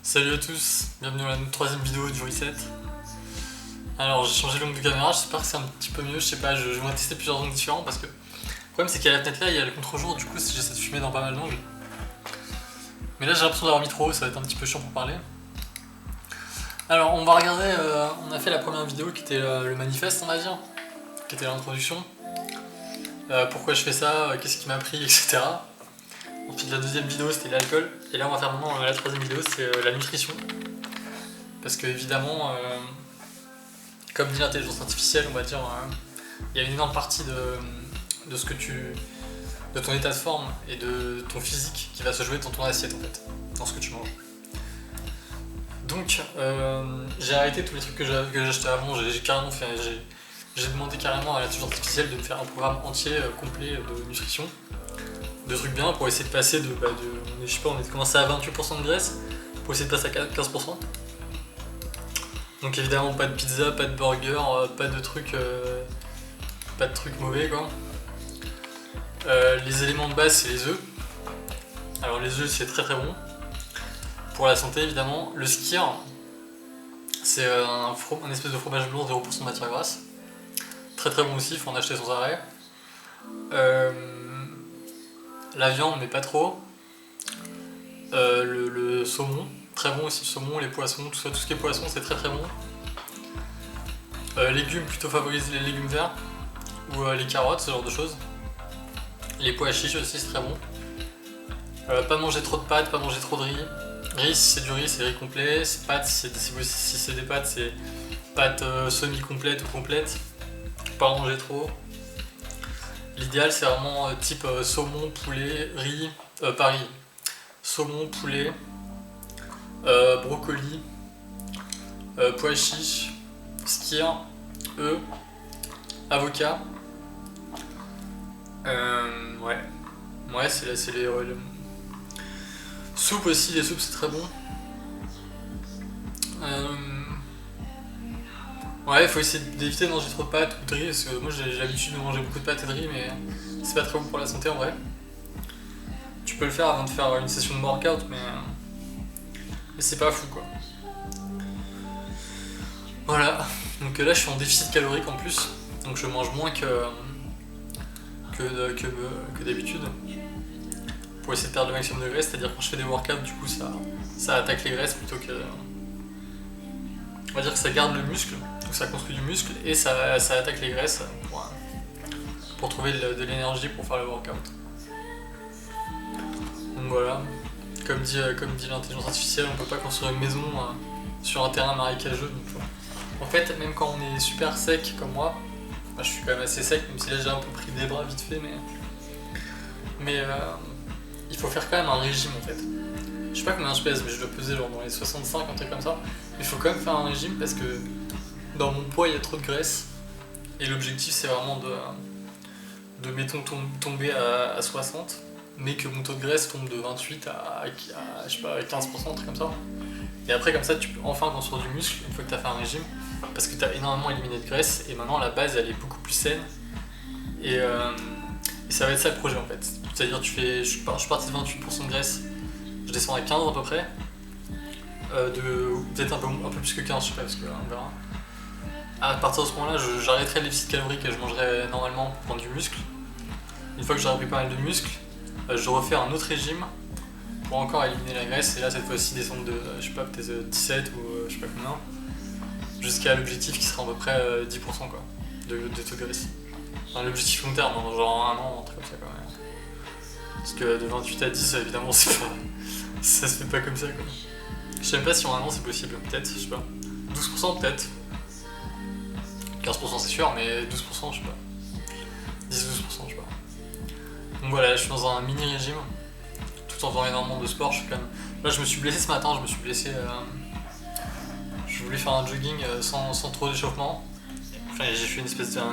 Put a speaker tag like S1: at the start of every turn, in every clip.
S1: Salut à tous, bienvenue dans la troisième vidéo du reset. Alors j'ai changé l'angle de caméra, j'espère que c'est un petit peu mieux, je sais pas, je vais tester plusieurs angles différents parce que le problème c'est qu'il y a la fenêtre là, il y a le contre-jour, du coup si j'essaie de filmer dans pas mal d'angles. Mais là j'ai l'impression d'avoir mis trop haut, ça va être un petit peu chiant pour parler. Alors on va regarder, on a fait la première vidéo qui était le manifeste on va dire, qui était l'introduction. Pourquoi je fais ça, qu'est-ce qui m'a pris, etc. Ensuite la deuxième vidéo c'était l'alcool, et là on va faire maintenant la troisième vidéo, c'est la nutrition. Parce que évidemment, comme dit l'intelligence artificielle, on va dire, il y a une énorme partie de ce que de ton état de forme et de ton physique qui va se jouer dans ton assiette en fait, dans ce que tu manges. Donc j'ai arrêté tous les trucs que j'achetais avant, j'ai demandé carrément à l'intelligence artificielle de me faire un programme entier, complet de nutrition. De trucs bien pour essayer de passer je sais pas, on est commencé à 28% de graisse pour essayer de passer à 15%. Donc évidemment pas de pizza, pas de burger, pas de trucs mauvais quoi. Les éléments de base c'est les œufs. Alors les œufs c'est très très bon pour la santé évidemment. Le skyr c'est un espèce de fromage blanc 0% de matière grasse. Très très bon aussi, il faut en acheter sans arrêt. La viande mais pas trop. Le saumon, très bon aussi le saumon, les poissons, tout ce qui est poisson c'est très très bon. Légumes, plutôt favoriser les légumes verts ou les carottes, ce genre de choses. Les pois chiches aussi c'est très bon. Pas manger trop de pâtes, pas manger trop de riz. Riz si c'est du riz c'est riz complet, pâtes si c'est des pâtes c'est pâtes semi-complètes ou complètes. Pas en manger trop. L'idéal c'est vraiment type saumon, poulet, riz, saumon, poulet, brocoli, pois chiches, skyr, œufs, avocat. Ouais, c'est les soupes aussi, les soupes c'est très bon. Ouais, il faut essayer d'éviter de manger trop de pâtes ou de riz parce que moi j'ai l'habitude de manger beaucoup de pâtes et de riz, mais c'est pas très bon pour la santé en vrai. Tu peux le faire avant de faire une session de workout, mais c'est pas fou quoi. Voilà, donc là je suis en déficit calorique en plus, donc je mange moins que d'habitude pour essayer de perdre le maximum de graisse, c'est-à-dire quand je fais des workouts du coup ça attaque les graisses plutôt que... On va dire que ça garde le muscle, donc ça construit du muscle et ça attaque les graisses pour trouver de l'énergie pour faire le workout. Donc voilà, comme dit l'intelligence artificielle, on peut pas construire une maison sur un terrain marécageux. Donc, en fait, même quand on est super sec comme moi je suis quand même assez sec, même si là j'ai un peu pris des bras vite fait, mais il faut faire quand même un régime en fait. Je sais pas combien je pèse, mais je dois peser genre dans les 65, un truc comme ça. Mais il faut quand même faire un régime parce que dans mon poids il y a trop de graisse. Et l'objectif c'est vraiment de mettons tomber à 60, mais que mon taux de graisse tombe de 28 à je sais pas, 15%, un truc comme ça. Et après comme ça tu peux enfin construire du muscle une fois que tu as fait un régime, parce que tu as énormément éliminé de graisse et maintenant la base elle est beaucoup plus saine. Et ça va être ça le projet en fait. C'est-à-dire je suis parti de 28% de graisse, je descends à 15 à peu près. Peut-être un peu plus que 15, je sais pas, parce qu'on verra. À partir de ce moment-là, j'arrêterai le déficit calorique et je mangerai normalement pour prendre du muscle. Une fois que j'aurai pris pas mal de muscle, je refais un autre régime pour encore éliminer la graisse, et là cette fois-ci descendre de, je sais pas, peut-être 17 ou je sais pas combien, jusqu'à l'objectif qui sera à peu près 10% quoi, de taux de graisse. Enfin, l'objectif long terme, genre un an, un truc comme ça quoi. Parce que de 28 à 10, évidemment, ça se fait pas comme ça quoi. Je sais même pas si en un an c'est possible, peut-être, je sais pas. 12% peut-être. 15% c'est sûr, mais 12% je sais pas. 10-12% je sais pas. Donc voilà, je suis dans un mini régime, tout en faisant énormément de sport. Je suis quand même... Là je me suis blessé ce matin, je voulais faire un jogging sans trop d'échauffement. Enfin, j'ai fait un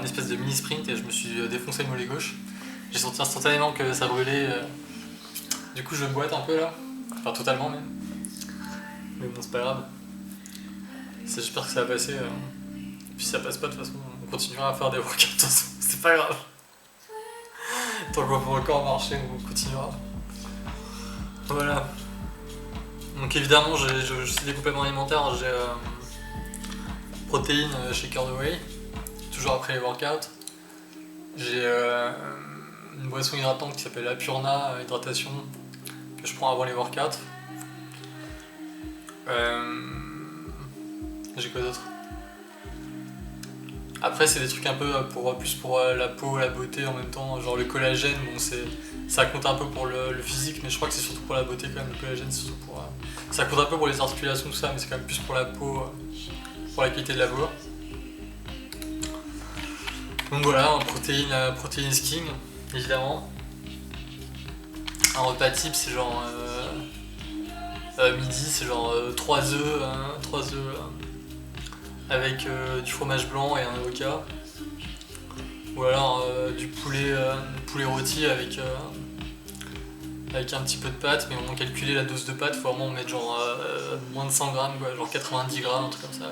S1: espèce de mini sprint et je me suis défoncé le mollet gauche. J'ai senti instantanément que ça brûlait. Du coup je boite un peu là. Enfin totalement même. Mais bon c'est pas grave. J'espère que ça va passer. Puis si ça passe pas de toute façon, on continuera à faire des workouts de toute façon. C'est pas grave. Tant qu'on peut encore marcher, on continuera. Voilà. Donc évidemment, je suis des compléments alimentaires, j'ai protéines chez Cœur de Whey, toujours après les workouts. J'ai une boisson hydratante qui s'appelle Apurna Hydratation, que je prends avant les workouts. J'ai quoi d'autre? Après c'est des trucs un peu plus pour la peau, la beauté en même temps, genre le collagène, bon ça compte un peu pour le physique, mais je crois que c'est surtout pour la beauté quand même, le collagène c'est surtout pour... ça compte un peu pour les articulations tout ça, mais c'est quand même plus pour la peau, pour la qualité de la peau. Donc voilà, protéine skin, évidemment. Un repas type c'est genre... midi c'est genre 3 œufs, avec du fromage blanc et un avocat, ou alors du poulet rôti avec un petit peu de pâte, mais on a calculé la dose de pâte, faut vraiment mettre genre moins de 100 grammes, quoi, genre 90 grammes, un truc comme ça.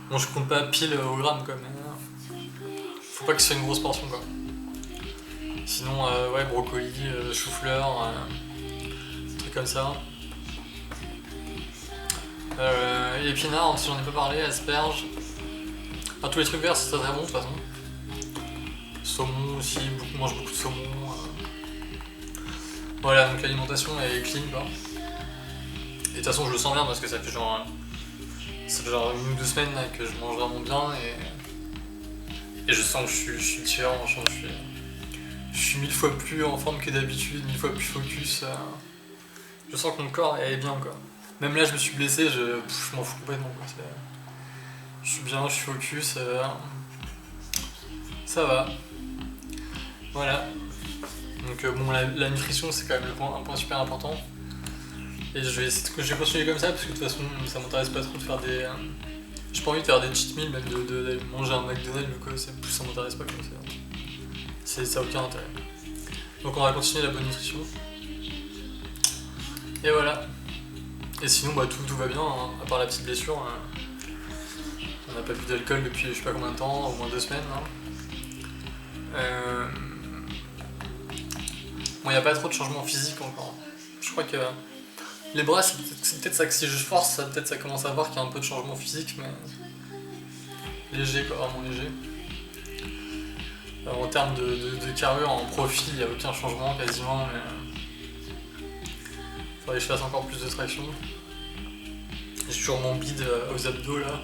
S1: Bon, je compte pas pile au gramme, quoi, mais faut pas que ce soit une grosse portion, quoi. Sinon, ouais, brocoli, chou-fleur, trucs comme ça. Épinards, si j'en ai pas parlé, asperges. Enfin, tous les trucs verts, c'est très bon de toute façon. Saumon aussi, on mange beaucoup de saumon. Voilà, donc l'alimentation est clean quoi. Et de toute façon, je le sens bien parce que ça fait genre 1 ou 2 semaines là, que je mange vraiment bien et je sens que je suis différent. Je suis 1000 fois plus en forme que d'habitude, 1000 fois plus focus. Je sens que mon corps est bien quoi. Même là, je me suis blessé, je m'en fous complètement. Quoi. Je suis bien, je suis focus. Ça va. Voilà. Donc bon, la nutrition, c'est quand même un point super important. Et je vais continuer comme ça, parce que de toute façon, ça m'intéresse pas trop de faire des... j'ai pas envie de faire des cheat meals, même d'aller manger un McDonald's ou quoi, ça m'intéresse pas comme ça. Ça n'a aucun intérêt. Donc on va continuer la bonne nutrition. Et voilà. Et sinon, bah, tout va bien, hein, à part la petite blessure. On n'a pas bu d'alcool depuis je sais pas combien de temps, au moins 2 semaines. Hein. Bon, il n'y a pas trop de changement physique encore. Je crois que les bras, c'est peut-être ça que si je force, peut-être ça commence à voir qu'il y a un peu de changement physique, mais léger, quoi, vraiment léger. Alors, en termes de carrure, en profil, il n'y a aucun changement quasiment, mais il faudrait que je fasse encore plus de traction. J'ai toujours mon bide aux abdos là.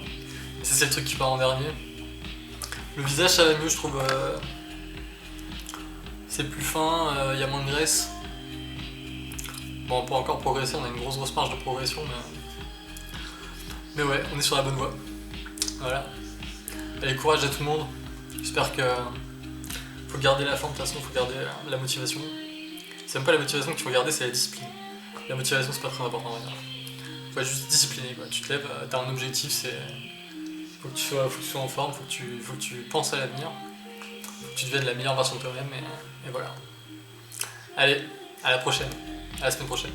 S1: Et ça, c'est le truc qui part en dernier. Le visage, ça va mieux, je trouve. C'est plus fin, y a moins de graisse. Bon, on peut encore progresser, on a une grosse marge de progression, mais ouais, on est sur la bonne voie. Voilà. Allez, courage à tout le monde. J'espère que faut garder la forme, de toute façon, faut garder la motivation. C'est même pas la motivation qu'il faut garder, c'est la discipline. La motivation, c'est pas très important, on va dire. Faut être juste discipliné, quoi. Tu te lèves, t'as un objectif, c'est... Faut que tu sois en forme, faut que tu penses à l'avenir. Faut que tu deviennes la meilleure version de toi-même, et voilà. Allez, à la prochaine. À la semaine prochaine.